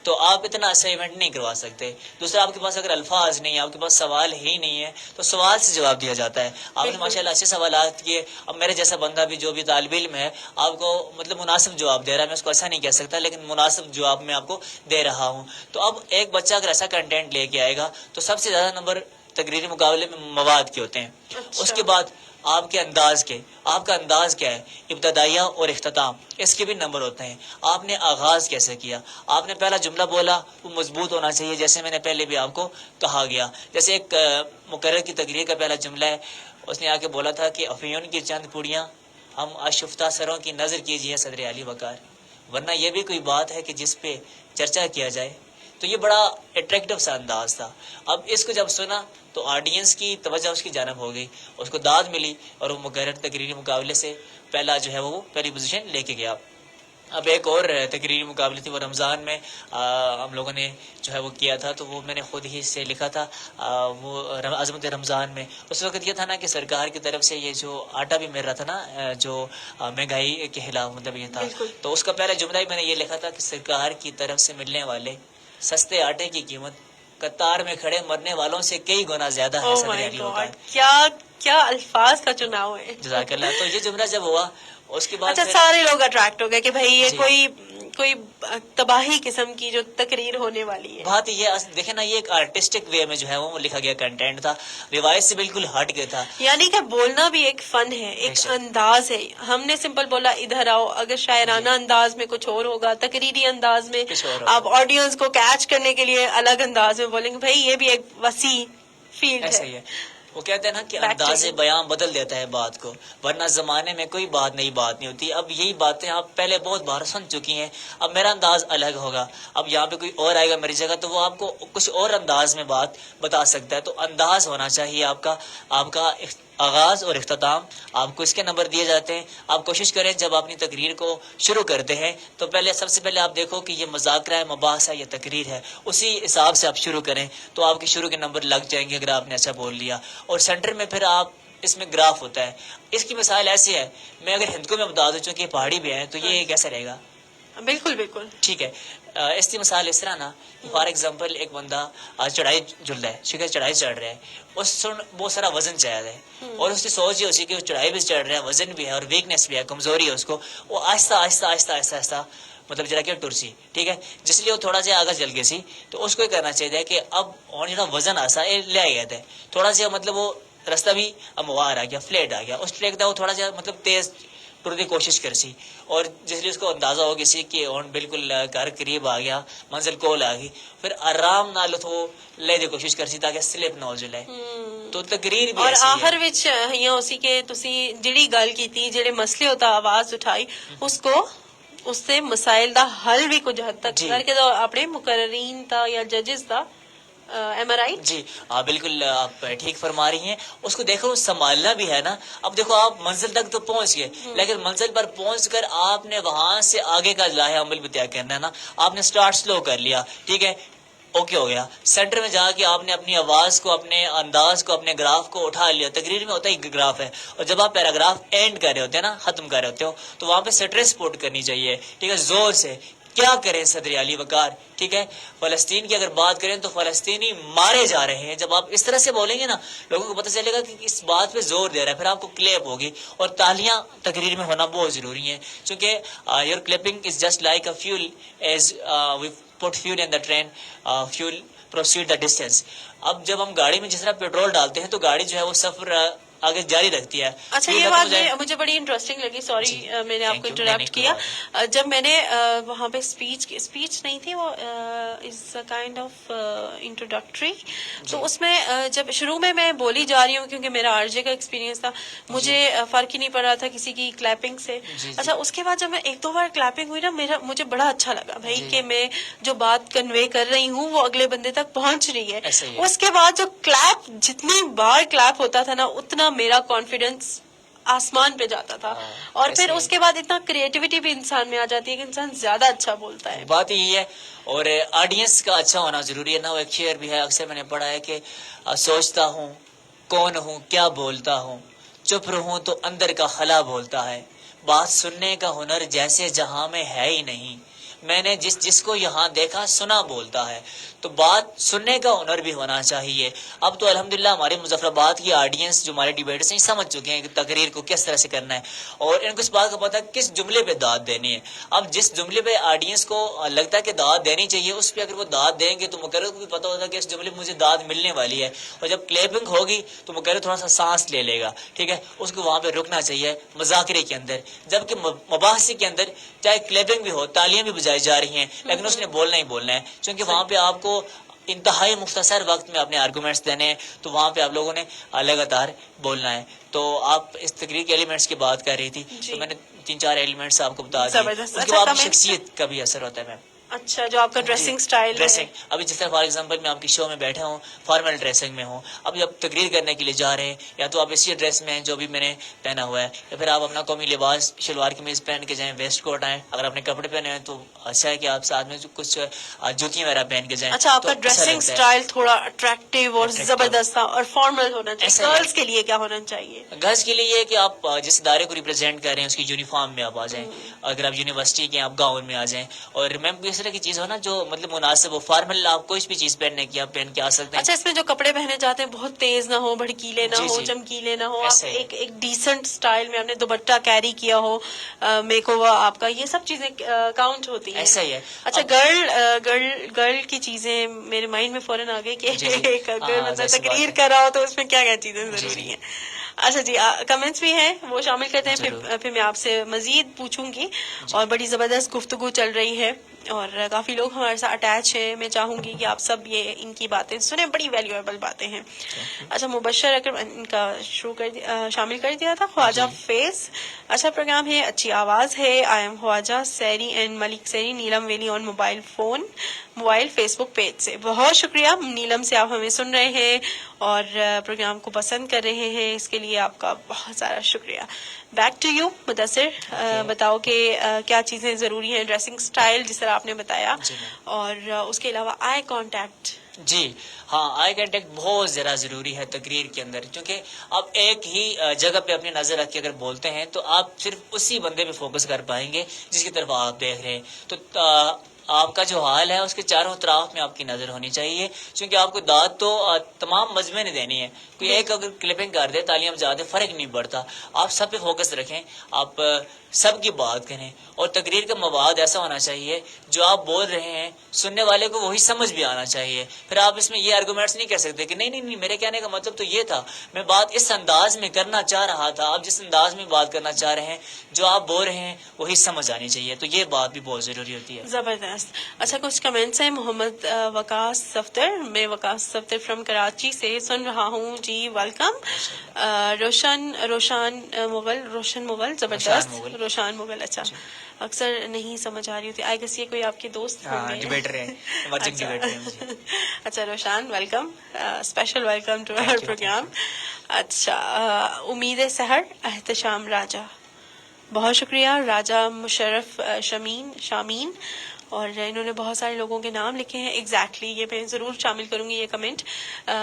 تو آپ اتنا اچھا ایونٹ نہیں کروا سکتے. دوسرا آپ کے پاس اگر الفاظ نہیں ہیں، آپ کے پاس سوال ہی نہیں ہے تو سوال سے جواب دیا جاتا ہے. آپ نے ماشاءاللہ اچھے سوالات کیے. اب میرے جیسا بندہ بھی جو بھی طالب علم ہے آپ کو مطلب مناسب جواب دے رہا ہے، میں اس کو ایسا نہیں کہہ سکتا لیکن مناسب جواب میں آپ کو دے رہا ہوں. تو اب ایک بچہ اگر ایسا کنٹینٹ لے کے آئے گا تو سب سے زیادہ نمبر تقریری مقابلے میں مواد کے ہوتے ہیں. اس کے بعد آپ کے انداز کے، آپ کا انداز کیا ہے، ابتدائیہ اور اختتام، اس کے بھی نمبر ہوتے ہیں. آپ نے آغاز کیسے کیا، آپ نے پہلا جملہ بولا وہ مضبوط ہونا چاہیے، جیسے میں نے پہلے بھی آپ کو کہا گیا. جیسے ایک مقرر کی تقریر کا پہلا جملہ ہے، اس نے آ کے بولا تھا کہ افیون کی چند پوڑیاں ہم اشفتہ سروں کی نظر کیجیے صدر علی وقار، ورنہ یہ بھی کوئی بات ہے کہ جس پہ چرچا کیا جائے. تو یہ بڑا اٹریکٹیو سا انداز تھا. اب اس کو جب سنا تو آڈینس کی توجہ اس کی جانب ہو گئی، اس کو داد ملی اور وہ مقرر تقریری مقابلے سے پہلا جو ہے وہ پہلی پوزیشن لے کے گیا. اب ایک اور تقریری مقابلے تھی، وہ رمضان میں ہم لوگوں نے جو ہے وہ کیا تھا، تو وہ میں نے خود ہی سے لکھا تھا وہ عظمت رمضان میں. اس وقت یہ تھا نا کہ سرکار کی طرف سے یہ جو آٹا بھی مل رہا تھا نا، جو مہنگائی کے خلاف مطلب یہ تھا، تو اس کا پہلا جملہ ہی میں نے یہ لکھا تھا کہ سرکار کی طرف سے ملنے والے سستے آٹے کی قیمت قطار میں کھڑے مرنے والوں سے کئی گنا زیادہ ہے صدر علی وقار. کیا الفاظ کا چناؤ ہے. جزاک اللہ. تو یہ جملہ جب ہوا اس کے بعد اچھا سارے لوگ اٹریکٹ ہو گئے کہ بھائی یہ کوئی تباہی قسم کی جو تقریر ہونے والی ہے. بات یہ دیکھیں نا، یہ ایک آرٹسٹک وے میں جو ہے وہ لکھا گیا کنٹینٹ تھا، روایت سے بالکل ہٹ کے تھا. یعنی کہ بولنا بھی ایک فن ہے، ایک انداز ہے. ہم نے سمپل بولا ادھر آؤ، اگر شاعرانہ انداز میں کچھ اور ہوگا، تقریری انداز میں آپ آڈینس کو کیچ کرنے کے لیے الگ انداز میں بولیں گے. بھائی یہ بھی ایک وسیع فیلڈ ہے. ایسا ہی ہے. وہ کہتے ہیں نا کہ انداز بیان بدل دیتا ہے بات کو، ورنہ زمانے میں کوئی بات نہیں ہوتی. اب یہی باتیں آپ پہلے بہت بار سن چکی ہیں. اب میرا انداز الگ ہوگا، اب یہاں پہ کوئی اور آئے گا میری جگہ تو وہ آپ کو کچھ اور انداز میں بات بتا سکتا ہے. تو انداز ہونا چاہیے آپ کا آغاز اور اختتام، آپ کو اس کے نمبر دیے جاتے ہیں. آپ کوشش کریں جب اپنی تقریر کو شروع کرتے ہیں تو سب سے پہلے آپ دیکھو کہ یہ مذاکرہ ہے، مباحث ہے، یہ تقریر ہے، اسی حساب سے آپ شروع کریں تو آپ کے شروع کے نمبر لگ جائیں گے اگر آپ نے اچھا بول لیا. اور سینٹر میں پھر آپ اس میں گراف ہوتا ہے. اس کی مثال ایسی ہے، میں اگر ہند کو میں بتا دوں چونکہ یہ پہاڑی بھی ہے تو یہ کیسا رہے گا. بالکل ٹھیک ہے. اس کی مثال اس طرح نا، فار ایگزامپل ایک بندہ آج چڑھائی جل رہا ہے، ٹھیک ہے، چڑھائی چڑھ رہا ہے، اس بہت سارا وزن چاہیے ہے اور اس کی سوچ یہ ہوتی ہے کہ وہ چڑھائی بھی چڑھ رہا ہے، وزن بھی ہے اور ویکنیس بھی ہے، کمزوری ہے اس کو. وہ آہستہ آہستہ آہستہ آہستہ آہستہ مطلب جرا کہ ٹرسی، ٹھیک ہے، جس لیے وہ تھوڑا سا آگے چل گئی سی. تو اس کو یہ کرنا چاہیے کہ اب اور جڑا وزن آسا لے آ گیا تھا تھوڑا سا، مطلب وہ رستہ بھی اموار آ گیا، فلیٹ آ گیا. اس فلیٹ کا وہ تھوڑا سا مطلب تیز ٹرنے کی کوشش کر سی، اور جس لیے اس کو اندازہ ہو گیا کہ اور بالکل گھر قریب آ گیا، منزل کول آ گئی. پھر آرام نال وہ لے دی کوشش کر سی تاکہ سلپ نہ ہو جائے. تو تقریر بھی اور ایسی آخر ہے. وچ ہیاں اسی کے تسی جڑی گل کیتی، جڑے مسئلے ہوتا آواز اٹھائی، اس کو اس سے مسائل دا حل بھی کچھ حد تک کر کے اپنے مقررین تا یا ججز دا. ایم آر آئی جی ہاں بالکل آپ ٹھیک فرما رہی ہیں. اس کو دیکھو سنبھالنا بھی ہے نا. اب دیکھو آپ منزل تک تو پہنچ گئے لیکن منزل پر پہنچ کر آپ نے وہاں سے آگے کا لاہ عمل بھی طے کرنا ہے نا. آپ نے سٹارٹ سلو کر لیا، ٹھیک ہے، اوکے ہو گیا. سینٹر میں جا کے آپ نے اپنی آواز کو، اپنے انداز کو، اپنے گراف کو اٹھا لیا. تقریر میں ہوتا ہی گراف ہے، اور جب آپ پیراگراف اینڈ کر رہے ہوتے ہیں نا، ختم کر رہے ہوتے ہو، تو وہاں پہ سٹریس پوٹ کرنی چاہیے، ٹھیک ہے، زور سے. کیا کریں صدر علی وقار، ٹھیک ہے. فلسطین کی اگر بات کریں تو فلسطینی مارے جا رہے ہیں. جب آپ اس طرح سے بولیں گے نا، لوگوں کو پتہ چلے گا کہ اس بات پہ زور دے رہا ہے، پھر آپ کو کلیپ ہوگی. اور تالیاں تقریر میں ہونا بہت ضروری ہیں، چونکہ your clapping is just like a fuel as we put fuel in the train, fuel proceed the distance. اب جب ہم گاڑی میں جس طرح پیٹرول ڈالتے ہیں تو گاڑی جو ہے وہ سفر آگے جاری رکھتی ہے. اچھا یہ بات مجھے بڑی انٹرسٹنگ لگی. سوری میں نے آپ کو انٹرپٹ کیا. جب میں نے وہاں پہ اسپیچ نہیں تھی، وہ از اے کائنڈ آف انٹروڈکٹری، تو اس میں جب شروع میں بولی جا رہی ہوں کیونکہ میرا آر جے کا ایکسپیرینس تھا، مجھے فرق ہی نہیں پڑ رہا تھا کسی کی کلیپنگ سے. اچھا اس کے بعد جب میں ایک دو بار کلیپنگ ہوئی نا، مجھے بڑا اچھا لگا بھائی کہ میں جو بات کنوے کر رہی ہوں وہ اگلے بندے تک پہنچ رہی ہے. اس کے بعد جو کلیپ، جتنی بار کلیپ ہوتا تھا نا، اتنا اتنا میرا کانفیڈنس آسمان پہ جاتا تھا. اور پھر اس کے بعد اتنا کریٹیوٹی بھی انسان میں آ جاتی ہے کہ انسان زیادہ اچھا بولتا ہے. بات یہی ہے. اور آڈینس کا اچھا ہونا ضروری ہے نا. وہ ایک شعر بھی ہے, اکثر میں نے پڑھا ہے کہ سوچتا ہوں کون ہوں کیا بولتا ہوں, چپ رہوں تو اندر کا خلا بولتا ہے, بات سننے کا ہنر جیسے جہاں میں ہے ہی نہیں, میں نے جس کو یہاں دیکھا سنا بولتا ہے. تو بات سننے کا ہنر بھی ہونا چاہیے. اب تو الحمدللہ ہمارے مظفر آباد کی آڈینس جو ہمارے ڈیبیٹرس ہیں سمجھ چکے ہیں کہ تقریر کو کس طرح سے کرنا ہے, اور ان کو اس بات کا پتہ ہے کس جملے پہ داد دینی ہے. اب جس جملے پہ آڈینس کو لگتا ہے کہ داد دینی چاہیے, اس پہ اگر وہ داد دیں گے تو مقرر کو بھی پتہ ہوتا ہے کہ اس جملے پہ مجھے داد ملنے والی ہے. اور جب کلیپنگ ہوگی تو مقرر تھوڑا سا سانس لے لے گا, ٹھیک ہے, اس کو وہاں پہ رکنا چاہیے مذاکرے کے اندر. جبکہ مباحثے کے اندر چاہے کلیپنگ بھی ہو, تالیاں بھی بجائی جا رہی ہیں, لیکن اس نے بولنا ہی بولنا ہے, کیونکہ وہاں پہ آپ کو انتہائی مختصر وقت میں اپنے آرگومنٹس دینے ہیں, تو وہاں پہ آپ لوگوں نے لگاتار بولنا ہے. تو آپ اس تقریر کے ایلیمنٹس کی بات کر رہی تھی, تو میں نے 3-4 ایلیمنٹس آپ کو بتا دیے. اس کے بعد شخصیت کا بھی اثر ہوتا ہے میم. اچھا, جو آپ کا ڈریسنگ سٹائل ہے. ڈریسنگ, ابھی جس طرح فار ایگزامپل میں آپ کی شو میں بیٹھا ہوں, فارمل ڈریسنگ میں ہوں, اب جب تقریر کرنے کے لیے جا رہے ہیں, یا تو آپ اسی ڈریس میں ہیں جو بھی میں نے پہنا ہوا ہے, یا پھر آپ اپنا قومی لباس شلوار قمیض پہن کے جائیں, ویسٹ کوٹ آئیں, اگر اپنے کپڑے پہنے ہیں تو اچھا ہے کہ آپ ساتھ میں کچھ جوتیاں وغیرہ پہن کے جائیں. اچھا, آپ کا ڈریسنگ سٹائل تھوڑا اٹریکٹیو اور زبردست تھا اور فارمل ہونا چاہیے. گرلز کے لیے کیا ہونا چاہیے؟ گرلز کے لیے یہ کہ آپ جس ادارے کو ریپرزینٹ کر رہے ہیں اس کی یونیفارم میں آپ آ جائیں. اگر آپ یونیورسٹی کے آپ گاؤن میں آ جائیں, اور میم اس طرح کی چیز ہو نا جو مطلب مناسب ہو. فارمل آپ کوئی بھی چیز پہننے کی آپ پہن کے آ سکتے ہیں. اچھا, اس میں جو کپڑے پہنے جاتے ہیں بہت تیز نہ ہو, بھڑکیلے نہ ہو, چمکیلے نہ ہو, آپ ایک ڈیسنٹ سٹائل میں آپ نے دوپٹہ کیری کیا ہو, میک اوور آپ کا, یہ سب چیزیں کاؤنٹ ہوتی ہیں. ایسا ہی ہے. اچھا, گرل کی چیزیں میرے مائنڈ میں فوراً آ گئی کہ اگر مطلب تقریر کر رہا ہو تو اس میں کیا کیا چیزیں ضروری ہیں. اچھا جی, کمنٹس بھی ہیں وہ شامل کرتے ہیں, پھر میں آپ سے مزید پوچھوں گی. اور بڑی زبردست گفتگو چل رہی ہے اور کافی لوگ ہمارے ساتھ اٹیچ ہیں. میں چاہوں گی کہ آپ سب یہ ان کی باتیں سنیں, بڑی ویلیویبل باتیں ہیں. اچھا, مبشر اکرم ان کا شامل کر دیا تھا. خواجہ فیض, اچھا پروگرام ہے, اچھی آواز ہے. I am Khawaja Siri and Malik Siri, Neelum Valley on mobile Facebook page سے. بہت شکریہ نیلم سے, آپ ہمیں سن رہے ہیں اور پروگرام کو پسند کر رہے ہیں, اس کے لیے آپ کا بہت سارا شکریہ. بیک ٹو یو مدثر, بتاؤ کہ کیا چیزیں ضروری ہیں. ڈریسنگ سٹائل جس طرح آپ نے بتایا, اور اس کے علاوہ آئی کانٹیکٹ. جی ہاں, آئی کانٹیکٹ بہت زیادہ ضروری ہے تقریر کے اندر, کیونکہ آپ ایک ہی جگہ پہ اپنی نظر رکھ کے اگر بولتے ہیں تو آپ صرف اسی بندے پہ فوکس کر پائیں گے جس کی طرف آپ دیکھ رہے ہیں. تو آپ کا جو حال ہے اس کے چاروں اطراف میں آپ کی نظر ہونی چاہیے, کیونکہ آپ کو داد تو تمام مجمع نے دینی ہے. کوئی ایک اگر کلپنگ کر دے, تالیاں بجا دے, فرق نہیں پڑتا. آپ سب پہ فوکس رکھیں, آپ سب کی بات کریں, اور تقریر کا مواد ایسا ہونا چاہیے جو آپ بول رہے ہیں سننے والے کو وہی سمجھ بھی آنا چاہیے. پھر آپ اس میں یہ آرگومنٹس نہیں کہہ سکتے کہ نہیں میرے کہنے کا مطلب تو یہ تھا, میں بات اس انداز میں کرنا چاہ رہا تھا. آپ جس انداز میں بات کرنا چاہ رہے ہیں, جو آپ بول رہے ہیں وہی سمجھ آنی چاہیے. تو یہ بات بھی بہت ضروری ہوتی ہے. زبردست. اچھا, کچھ کمنٹس ہیں. محمد وقاص صفدر, میں وقاص صفدر فرام کراچی سے سن رہا ہوں جی, ویلکم. روشن مغل, زبردست. روشان مغل, اچھا اکثر نہیں سمجھ آ رہی ہوتی. آئی گیس یہ کوئی آپ کے دوست ڈیبیٹر ہے. اچھا Roshaan, welcome, special welcome to our program. اچھا, امید سحر, احتشام راجہ, بہت شکریہ. راجہ مشرف شامین, اور انہوں نے بہت سارے لوگوں کے نام لکھے ہیں. ایگزیکٹلی یہ میں ضرور شامل کروں گی یہ کمنٹ.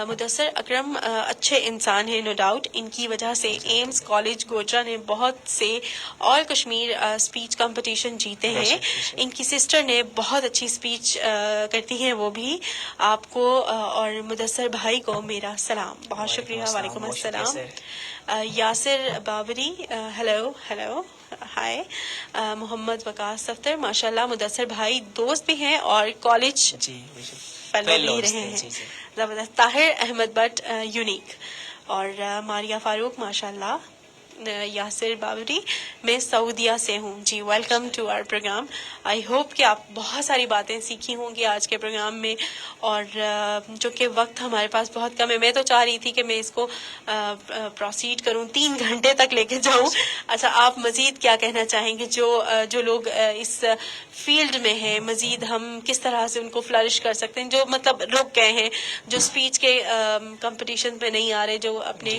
مدثر اکرم اچھے انسان ہیں, نو ڈاؤٹ. ان کی وجہ سے ایمز کالج گوجرا نے بہت سے آل کشمیر اسپیچ کمپٹیشن جیتے ہیں. ان کی سسٹر نے بہت اچھی اسپیچ کرتی ہیں وہ بھی. آپ کو اور مدثر بھائی کو میرا سلام. بہت شکریہ. وعلیکم السلام. Yasir Babri, hello hi. محمد وقاص صفدر, ماشاء اللہ مدثر بھائی دوست بھی ہیں اور کالج فیلو بھی رہے ہیں. زبردست. طاہر احمد بٹ, یونیک. اور ماریا فاروق, ماشاء اللہ. یاسر بابری, میں سعودیہ سے ہوں جی, welcome to our programme. I hope کہ آپ بہت ساری باتیں سیکھی ہوں گی آج کے پروگرام میں, اور جو کہ وقت ہمارے پاس بہت کم ہے. میں تو چاہ رہی تھی کہ میں اس کو پروسیڈ کروں, 3 گھنٹے تک لے کے جاؤں. اچھا, آپ مزید کیا کہنا چاہیں گے جو لوگ اس فیلڈ میں ہیں, مزید ہم کس طرح سے ان کو فلرش کر سکتے ہیں, جو مطلب رک گئے ہیں, جو اسپیچ کے کمپٹیشن پہ نہیں آ رہے, جو اپنے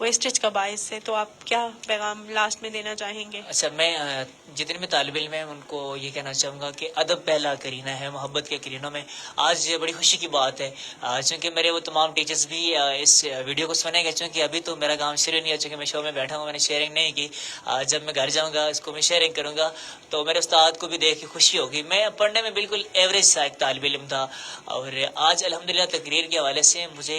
ویسٹیج کا باعث ہے. تو آپ کیا پیغام لاسٹ میں دینا چاہیں گے؟ اچھا, میں جتنے بھی طالب علم ہیں ان کو یہ کہنا چاہوں گا کہ ادب پہلا کرینہ ہے محبت کے کرینوں میں. آج بڑی خوشی کی بات ہے چونکہ میرے وہ تمام ٹیچرز بھی اس ویڈیو کو سنیں گے, چونکہ ابھی تو میرا کام شروع نہیں ہے, چونکہ میں شو میں بیٹھا ہوں, میں نے شیئرنگ نہیں کی. جب میں گھر جاؤں گا اس کو میں شیئرنگ کروں گا تو میرے استاد کو بھی دیکھ کے خوشی ہوگی. میں پڑھنے میں بالکل ایوریج سا ایک طالب علم تھا, اور آج الحمدللہ تقریر کے حوالے سے مجھے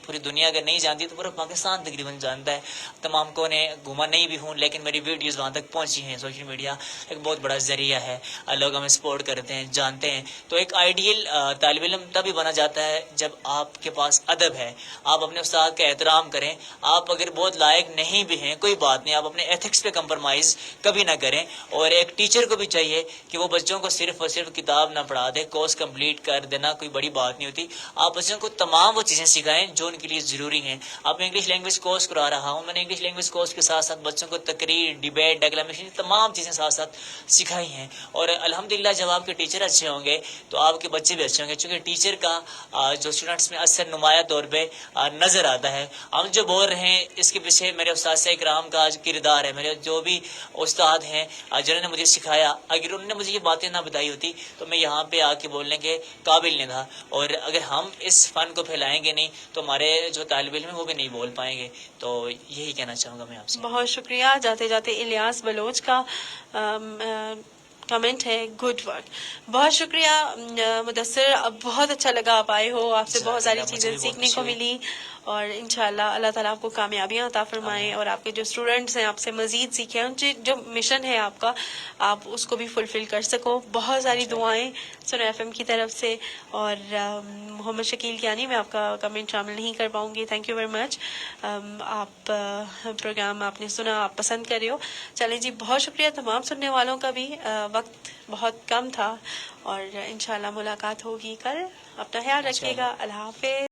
پوری دنیا اگر نہیں جانتی تو پورا پاکستان تقریباً جانتا ہے. تمام کو نے گھوما نہیں بھی ہوں, لیکن میری ویڈیوز وہاں تک پہنچی ہیں. سوشل میڈیا ایک بہت بڑا ذریعہ ہے, لوگ ہمیں سپورٹ کرتے ہیں, جانتے ہیں. تو ایک آئیڈیل طالب علم تبھی بنا جاتا ہے جب آپ کے پاس ادب ہے, آپ اپنے استاد کا احترام کریں. آپ اگر بہت لائق نہیں بھی ہیں کوئی بات نہیں, آپ اپنے ایتھکس پہ کمپرومائز کبھی نہ کریں. اور ایک ٹیچر کو بھی چاہیے کہ وہ بچوں کو صرف اور صرف کتاب نہ پڑھا دے, کورس کمپلیٹ کر دینا کوئی بڑی بات نہیں ہوتی. آپ بچوں کو تمام وہ چیزیں سکھائیں جو ان کے لیے ضروری ہیں. آپ میں انگلش لینگویج کورس کرا رہا ہوں, میں نے انگلش لینگویج کورس کے ساتھ ساتھ بچوں کو تقریر, ڈیبیٹ, ڈیکلامیشن, تمام چیزیں ساتھ ساتھ سکھائی ہیں. اور الحمدللہ جب آپ کے ٹیچر اچھے ہوں گے تو آپ کے بچے بھی اچھے ہوں گے, چونکہ ٹیچر کا جو اسٹوڈنٹس میں اثر نمایاں طور پہ نظر آتا ہے. ہم جو بول رہے ہیں اس کے پیچھے میرے اساتذہ کرام کا کردار ہے. میرے جو بھی استاد ہیں جنہوں نے مجھے سکھایا, اگر انہوں نے مجھے یہ باتیں نہ بتائی ہوتی تو میں یہاں پہ آ کے بولنے کے قابل نہیں تھا. اور اگر ہم اس فن کو پھیلائیں گے نہیں تو ہمارے جو طالب علم ہیں وہ بھی نہیں بول پائیں گے. تو یہی کہنا چاہوں گا میں آپ سے. بہت شکریہ. جاتے جاتے الیاس بلوچ کا کمنٹ ہے, گڈ ورک. بہت شکریہ مدثر, بہت اچھا لگا آپ آئے ہو, آپ سے بہت ساری چیزیں سیکھنے کو ملی, اور انشاءاللہ اللہ تعالیٰ آپ کو کامیابیاں عطا فرمائیں, اور آپ کے جو اسٹوڈنٹس ہیں آپ سے مزید سیکھیں, ان سے جو مشن ہے آپ کا آپ اس کو بھی فلفل کر سکو. بہت ساری دعائیں سنو ایف ایم کی طرف سے. اور محمد شکیل کیانی, میں آپ کا کمنٹ شامل نہیں کر پاؤں گی, تھینک یو ویری مچ. آپ پروگرام آپ نے سنا, آپ پسند کر رہے ہو. چلیں جی, بہت شکریہ تمام سننے والوں کا بھی. وقت بہت کم تھا, اور انشاءاللہ ملاقات ہوگی کل. اپنا خیال رکھیے گا. اللہ حافظ.